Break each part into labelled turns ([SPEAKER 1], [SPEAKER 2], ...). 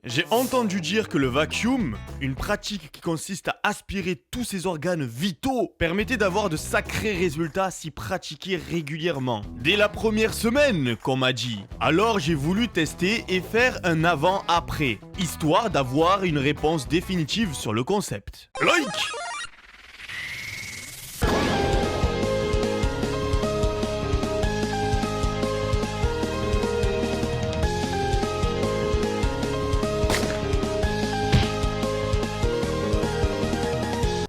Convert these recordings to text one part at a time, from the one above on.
[SPEAKER 1] J'ai entendu dire que le vacuum, une pratique qui consiste à aspirer tous ses organes vitaux, permettait d'avoir de sacrés résultats si pratiqués régulièrement. Dès la première semaine, qu'on m'a dit. Alors j'ai voulu tester et faire un avant-après, histoire d'avoir une réponse définitive sur le concept. Like!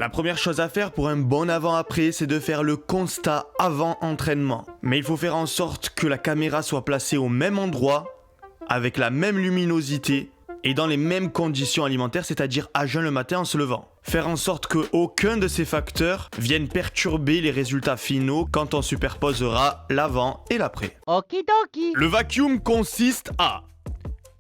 [SPEAKER 1] La première chose à faire pour un bon avant-après, c'est de faire le constat avant entraînement. Mais il faut faire en sorte que la caméra soit placée au même endroit, avec la même luminosité et dans les mêmes conditions alimentaires, c'est-à-dire à jeun le matin en se levant. Faire en sorte qu'aucun de ces facteurs vienne perturber les résultats finaux quand on superposera l'avant et l'après.
[SPEAKER 2] Okidoki.
[SPEAKER 1] Le vacuum consiste à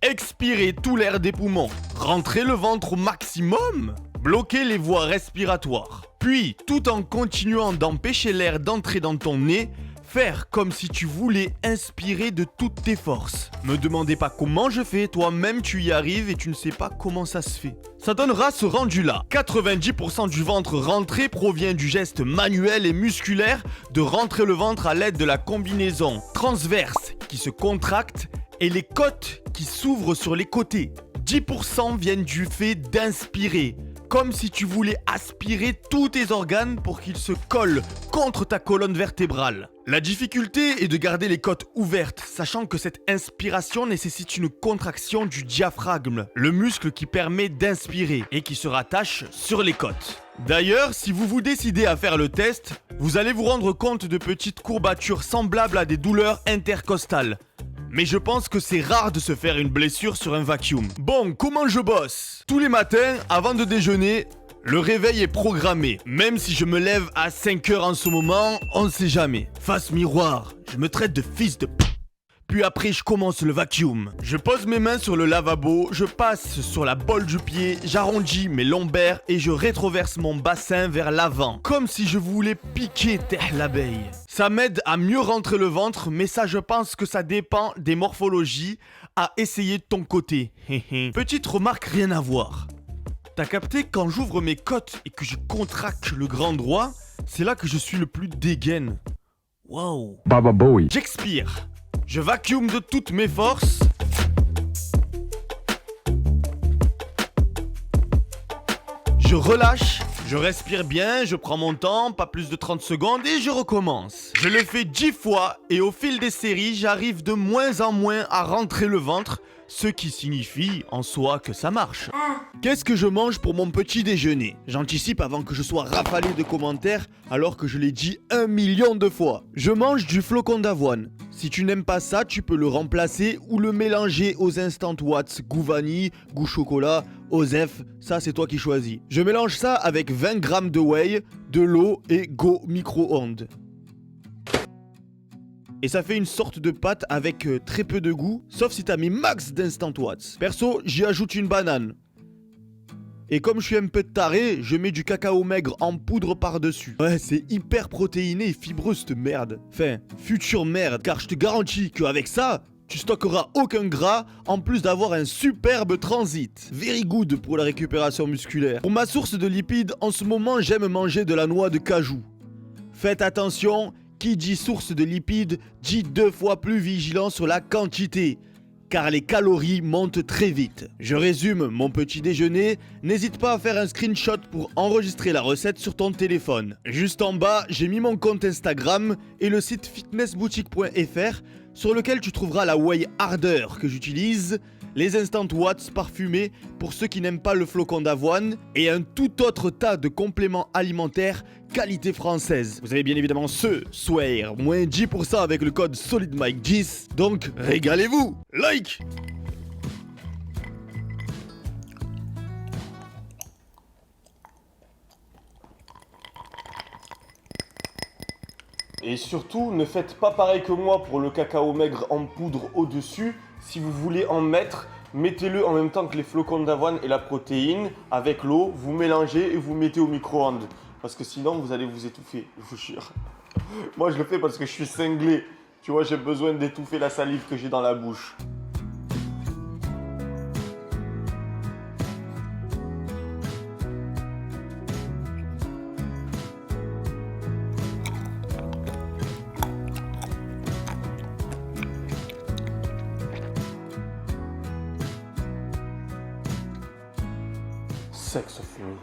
[SPEAKER 1] expirer tout l'air des poumons, rentrer le ventre au maximum, bloquer les voies respiratoires. Puis, tout en continuant d'empêcher l'air d'entrer dans ton nez, faire comme si tu voulais inspirer de toutes tes forces. Me demandez pas comment je fais, toi-même tu y arrives et tu ne sais pas comment ça se fait. Ça donnera ce rendu-là. 90% du ventre rentré provient du geste manuel et musculaire de rentrer le ventre à l'aide de la combinaison transverse qui se contracte et les côtes qui s'ouvrent sur les côtés. 10% viennent du fait d'inspirer, comme si tu voulais aspirer tous tes organes pour qu'ils se collent contre ta colonne vertébrale. La difficulté est de garder les côtes ouvertes, sachant que cette inspiration nécessite une contraction du diaphragme, le muscle qui permet d'inspirer et qui se rattache sur les côtes. D'ailleurs, si vous vous décidez à faire le test, vous allez vous rendre compte de petites courbatures semblables à des douleurs intercostales. Mais je pense que c'est rare de se faire une blessure sur un vacuum. Bon, comment je bosse? Tous les matins, avant de déjeuner, le réveil est programmé. Même si je me lève à 5h en ce moment, on ne sait jamais. Face miroir, je me traite de fils de p***. Puis après, je commence le vacuum. Je pose mes mains sur le lavabo, je passe sur la bolle du pied, j'arrondis mes lombaires et je rétroverse mon bassin vers l'avant. Comme si je voulais piquer terre l'abeille. Ça m'aide à mieux rentrer le ventre, mais ça je pense que ça dépend des morphologies à essayer de ton côté. Petite remarque rien à voir. T'as capté quand j'ouvre mes côtes et que je contracte le grand droit, c'est là que je suis le plus dégaine. Wow.
[SPEAKER 3] Baba Bowie.
[SPEAKER 1] J'expire. Je vacuum de toutes mes forces. Je relâche, je respire bien, je prends mon temps, pas plus de 30 secondes et je recommence. Je le fais 10 fois et au fil des séries, j'arrive de moins en moins à rentrer le ventre, ce qui signifie en soi que ça marche. Qu'est-ce que je mange pour mon petit déjeuner? J'anticipe avant que je sois rafalé de commentaires alors que je l'ai dit 1 million de fois. Je mange du flocon d'avoine. Si tu n'aimes pas ça, tu peux le remplacer ou le mélanger aux Instant Watts, goût vanille, goût chocolat, Osef, ça c'est toi qui choisis. Je mélange ça avec 20 grammes de whey, de l'eau et go micro-ondes. Et ça fait une sorte de pâte avec très peu de goût, sauf si t'as mis max d'Instant Watts. Perso, j'y ajoute une banane. Et comme je suis un peu taré, je mets du cacao maigre en poudre par-dessus. Ouais, c'est hyper protéiné et fibreux cette merde. Enfin, future merde, car je te garantis qu'avec ça, tu stockeras aucun gras, en plus d'avoir un superbe transit. Very good pour la récupération musculaire. Pour ma source de lipides, en ce moment, j'aime manger de la noix de cajou. Faites attention, qui dit source de lipides, dit 2 fois plus vigilant sur la quantité. Car les calories montent très vite. Je résume mon petit déjeuner, n'hésite pas à faire un screenshot pour enregistrer la recette sur ton téléphone. Juste en bas, j'ai mis mon compte Instagram et le site fitnessboutique.fr sur lequel tu trouveras la whey ardeur que j'utilise, les Instant Watts parfumés pour ceux qui n'aiment pas le flocon d'avoine et un tout autre tas de compléments alimentaires qualité française. Vous avez bien évidemment ce soir, moins 10% avec le code SolidMike10, donc régalez-vous. Like! Et surtout, ne faites pas pareil que moi pour le cacao maigre en poudre au-dessus. Si vous voulez en mettre, mettez-le en même temps que les flocons d'avoine et la protéine avec l'eau, vous mélangez et vous mettez au micro-ondes. Parce que sinon, vous allez vous étouffer, je vous jure. Moi, je le fais parce que je suis cinglé. Tu vois, j'ai besoin d'étouffer la salive que j'ai dans la bouche.
[SPEAKER 2] sexe fumé.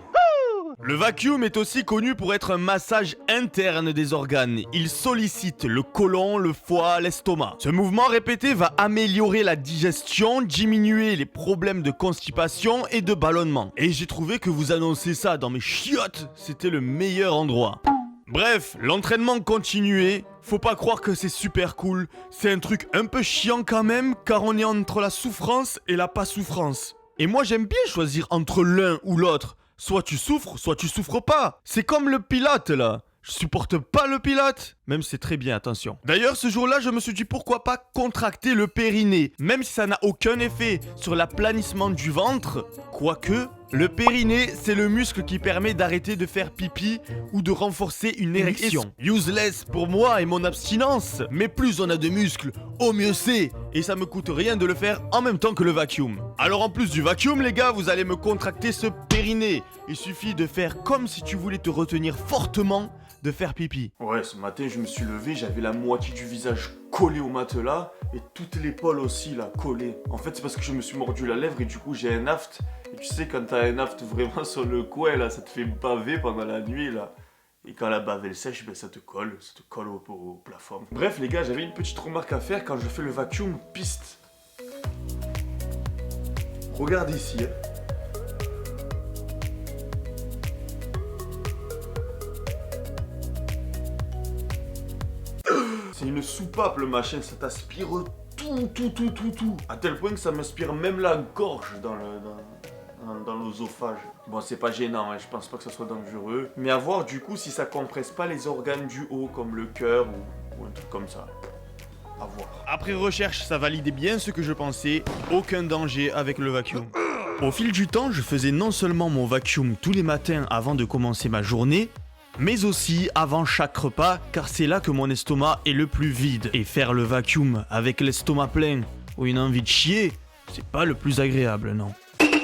[SPEAKER 1] Le vacuum est aussi connu pour être un massage interne des organes. Il sollicite le côlon, le foie, l'estomac. Ce mouvement répété va améliorer la digestion, diminuer les problèmes de constipation et de ballonnement. Et j'ai trouvé que vous annoncez ça dans mes chiottes, c'était le meilleur endroit. Bref, l'entraînement continué, faut pas croire que c'est super cool, c'est un truc un peu chiant quand même, car on est entre la souffrance et la pas souffrance. Et moi j'aime bien choisir entre l'un ou l'autre. Soit tu souffres pas. C'est comme le pilote là. Je supporte pas le pilote. Même si c'est très bien, attention. D'ailleurs, ce jour-là, je me suis dit pourquoi pas contracter le périnée. Même si ça n'a aucun effet sur l'aplanissement du ventre. Quoique, le périnée, c'est le muscle qui permet d'arrêter de faire pipi ou de renforcer une érection. Useless pour moi et mon abstinence. Mais plus on a de muscles, au mieux c'est. Et ça me coûte rien de le faire en même temps que le vacuum. Alors en plus du vacuum, les gars, vous allez me contracter ce périnée. Il suffit de faire comme si tu voulais te retenir fortement de faire pipi.
[SPEAKER 2] Ouais, ce matin, je me suis levé, j'avais la moitié du visage collé au matelas et toute l'épaule aussi, là, collée. En fait, c'est parce que je me suis mordu la lèvre et du coup, j'ai un aft. Et tu sais, quand t'as un aft vraiment sur le coin, là, ça te fait baver pendant la nuit, là. Et quand la bave, elle sèche, ben, ça te colle au plafond. Bref, les gars, j'avais une petite remarque à faire quand je fais le vacuum piste. Regarde ici, hein. C'est une soupape le machin, ça t'aspire tout. À tel point que ça m'aspire même la gorge dans l'œsophage. Bon, c'est pas gênant, hein, je pense pas que ça soit dangereux. Mais à voir du coup si ça compresse pas les organes du haut, comme le cœur ou un truc comme ça. À voir.
[SPEAKER 1] Après recherche, ça validait bien ce que je pensais. Aucun danger avec le vacuum. Au fil du temps, je faisais non seulement mon vacuum tous les matins avant de commencer ma journée, mais aussi avant chaque repas, car c'est là que mon estomac est le plus vide. Et faire le vacuum avec l'estomac plein ou une envie de chier, c'est pas le plus agréable, non.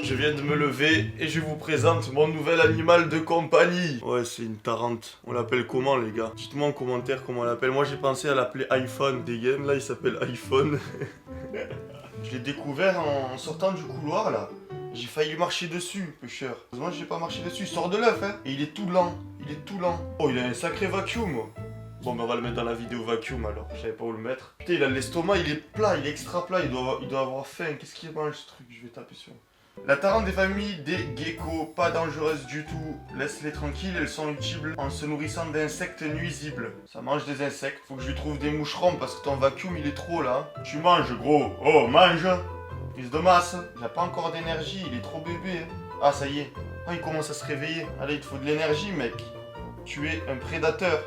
[SPEAKER 2] Je viens de me lever et je vous présente mon nouvel animal de compagnie. Ouais, c'est une tarente. On l'appelle comment, les gars? Dites-moi en commentaire comment on l'appelle. Moi, j'ai pensé à l'appeler iPhone des games. Là, il s'appelle iPhone. Je l'ai découvert en sortant du couloir, là. J'ai failli lui marcher dessus, pêcheur. Heureusement, j'ai pas marché dessus. Il sort de l'œuf, hein. Et il est tout lent. Oh, il a un sacré vacuum. Bon, ben on va le mettre dans la vidéo vacuum alors. Je savais pas où le mettre. Putain, il a l'estomac, il est plat, il est extra plat. Il doit avoir faim. Qu'est-ce qu'il mange, ce truc? Je vais taper sur. La tarente des familles des geckos, pas dangereuse du tout. Laisse-les tranquilles, elles sont utiles en se nourrissant d'insectes nuisibles. Ça mange des insectes. Faut que je lui trouve des moucherons parce que ton vacuum il est trop là. Tu manges, gros. Oh, mange. Fils de masse. Il a pas encore d'énergie, il est trop bébé. Ah, ça y est. Ah, il commence à se réveiller. Allez, il te faut de l'énergie, mec. Tu es un prédateur.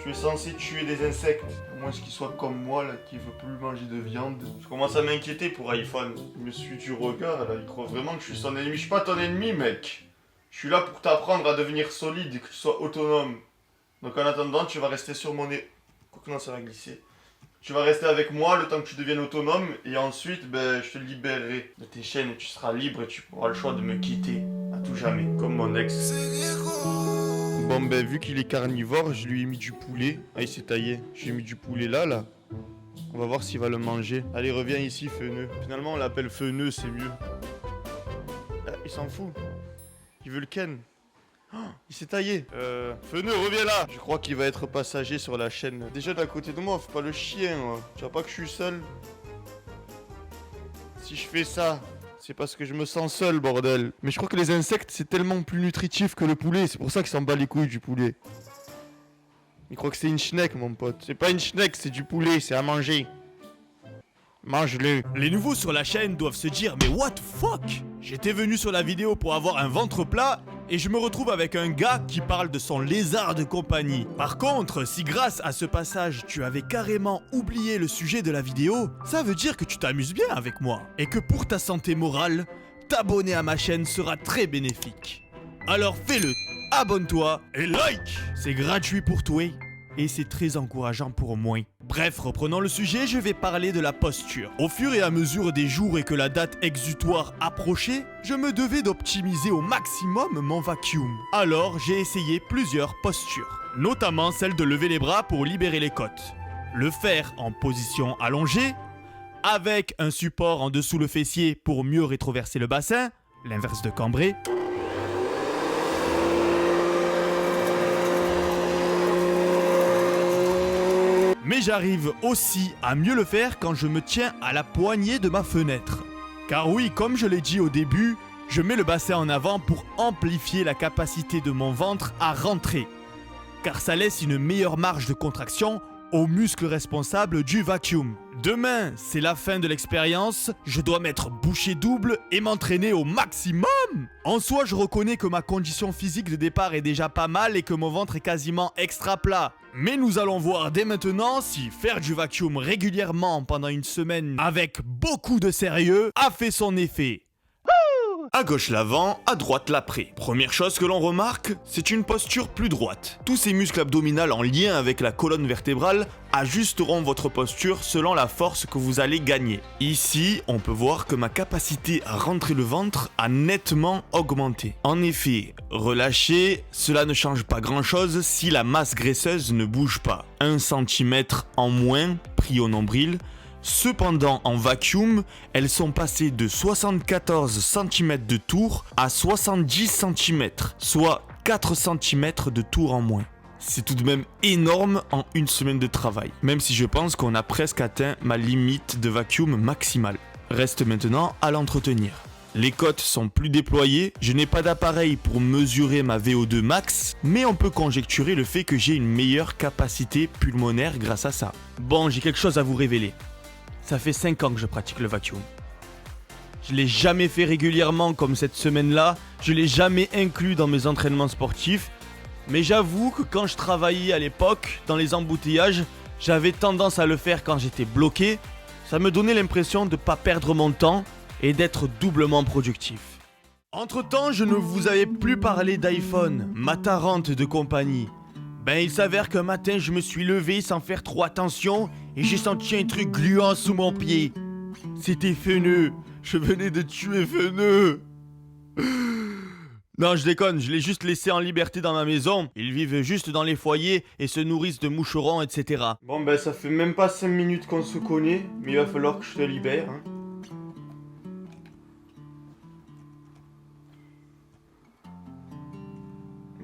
[SPEAKER 2] Tu es censé tuer des insectes. À moins qu'il soit comme moi, là, qui veut plus manger de viande. Je commence à m'inquiéter pour iPhone. Il me suit du regard, là. Il croit vraiment que je suis son ennemi. Je suis pas ton ennemi, mec. Je suis là pour t'apprendre à devenir solide et que tu sois autonome. Donc en attendant, tu vas rester sur mon nez. Quoique non, ça va glisser. Tu vas rester avec moi le temps que tu deviennes autonome. Et ensuite, ben, je te libérerai de tes chaînes et tu seras libre et tu auras le choix de me quitter. À tout jamais. Comme mon ex.
[SPEAKER 1] Bon ben vu qu'il est carnivore, je lui ai mis du poulet. Ah il s'est taillé. Je lui ai mis du poulet là. On va voir s'il va le manger. Allez reviens ici Feneux. Finalement on l'appelle Feneux, c'est mieux. Ah, il s'en fout. Il veut le ken. Oh, il s'est taillé. Feneux reviens là. Je crois qu'il va être passager sur la chaîne. Déjà d'à côté de moi, fais pas le chien. Tu vois pas que je suis seul? Si je fais ça, c'est parce que je me sens seul, bordel. Mais je crois que les insectes, c'est tellement plus nutritif que le poulet. C'est pour ça qu'il s'en bat les couilles du poulet. Il croit que c'est une schneck, mon pote. C'est pas une schneck, c'est du poulet, c'est à manger. Mange-le. Les nouveaux sur la chaîne doivent se dire, mais what the fuck? J'étais venu sur la vidéo pour avoir un ventre plat et je me retrouve avec un gars qui parle de son lézard de compagnie. Par contre, si grâce à ce passage, tu avais carrément oublié le sujet de la vidéo, ça veut dire que tu t'amuses bien avec moi. Et que pour ta santé morale, t'abonner à ma chaîne sera très bénéfique. Alors fais-le, abonne-toi et like. C'est gratuit pour toi. Et c'est très encourageant pour moi. Bref, reprenons le sujet, je vais parler de la posture. Au fur et à mesure des jours et que la date exutoire approchait, je me devais d'optimiser au maximum mon vacuum. Alors, j'ai essayé plusieurs postures, notamment celle de lever les bras pour libérer les côtes. Le faire en position allongée, avec un support en dessous le fessier pour mieux rétroverser le bassin, l'inverse de cambrer, Mais j'arrive aussi à mieux le faire quand je me tiens à la poignée de ma fenêtre. Car oui, comme je l'ai dit au début, je mets le bassin en avant pour amplifier la capacité de mon ventre à rentrer. Car ça laisse une meilleure marge de contraction aux muscles responsables du vacuum. Demain, c'est la fin de l'expérience, je dois mettre bouchée double et m'entraîner au maximum. En soi, je reconnais que ma condition physique de départ est déjà pas mal et que mon ventre est quasiment extra plat. Mais nous allons voir dès maintenant si faire du vacuum régulièrement pendant une semaine avec beaucoup de sérieux a fait son effet. À gauche l'avant, à droite l'après. Première chose que l'on remarque, c'est une posture plus droite. Tous ces muscles abdominaux en lien avec la colonne vertébrale ajusteront votre posture selon la force que vous allez gagner. Ici, on peut voir que ma capacité à rentrer le ventre a nettement augmenté. En effet, relâché, cela ne change pas grand chose si la masse graisseuse ne bouge pas. 1 cm en moins pris au nombril. Cependant, en vacuum, elles sont passées de 74 cm de tour à 70 cm, soit 4 cm de tour en moins. C'est tout de même énorme en une semaine de travail, même si je pense qu'on a presque atteint ma limite de vacuum maximale. Reste maintenant à l'entretenir. Les côtes sont plus déployées, je n'ai pas d'appareil pour mesurer ma VO2 max, mais on peut conjecturer le fait que j'ai une meilleure capacité pulmonaire grâce à ça. Bon, j'ai quelque chose à vous révéler. Ça fait 5 ans que je pratique le vacuum. Je l'ai jamais fait régulièrement comme cette semaine-là, je l'ai jamais inclus dans mes entraînements sportifs, mais j'avoue que quand je travaillais à l'époque, dans les embouteillages, j'avais tendance à le faire quand j'étais bloqué. Ça me donnait l'impression de ne pas perdre mon temps et d'être doublement productif. Entre-temps, je ne vous avais plus parlé d'iPhone, ma tarente de compagnie. Il s'avère qu'un matin, je me suis levé sans faire trop attention et j'ai senti un truc gluant sous mon pied. C'était Feneux. Je venais de tuer Feneux. Non, je déconne, je l'ai juste laissé en liberté dans ma maison. Ils vivent juste dans les foyers et se nourrissent de moucherons, etc.
[SPEAKER 2] Bon, ça fait même pas 5 minutes qu'on se connaît, mais il va falloir que je te libère. Hein.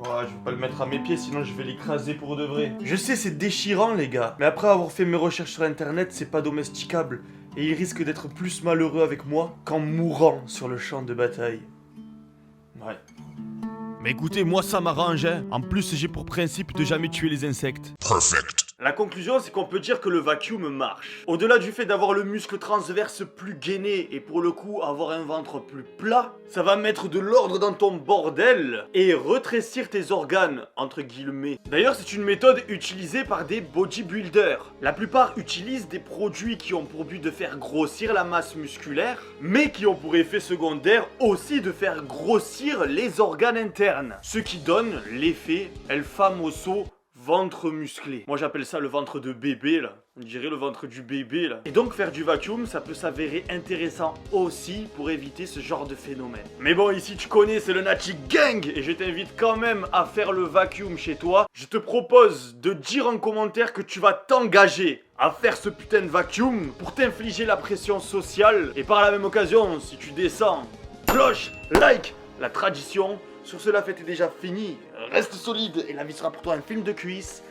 [SPEAKER 2] Oh, je vais pas le mettre à mes pieds, sinon je vais l'écraser pour de vrai. Je sais, c'est déchirant, les gars. Mais après avoir fait mes recherches sur internet, c'est pas domesticable. Et il risque d'être plus malheureux avec moi qu'en mourant sur le champ de bataille. Ouais.
[SPEAKER 1] Mais écoutez, moi ça m'arrange, hein. En plus, j'ai pour principe de jamais tuer les insectes.
[SPEAKER 3] Perfect.
[SPEAKER 2] La conclusion, c'est qu'on peut dire que le vacuum marche. Au-delà du fait d'avoir le muscle transverse plus gainé et pour le coup avoir un ventre plus plat, ça va mettre de l'ordre dans ton bordel et retrécir tes organes, entre guillemets. D'ailleurs, c'est une méthode utilisée par des bodybuilders. La plupart utilisent des produits qui ont pour but de faire grossir la masse musculaire, mais qui ont pour effet secondaire aussi de faire grossir les organes internes. Ce qui donne l'effet El Famoso ventre musclé. Moi j'appelle ça le ventre de bébé là. On dirait le ventre du bébé là. Et donc faire du vacuum, ça peut s'avérer intéressant aussi pour éviter ce genre de phénomène. Mais bon, ici tu connais, c'est le Nachi Gang et je t'invite quand même à faire le vacuum chez toi. Je te propose de dire en commentaire que tu vas t'engager à faire ce putain de vacuum pour t'infliger la pression sociale. Et par la même occasion, si tu descends, cloche, like, la tradition. Sur ce, la fête est déjà finie. Reste solide et la vie sera pour toi un film de cuisse.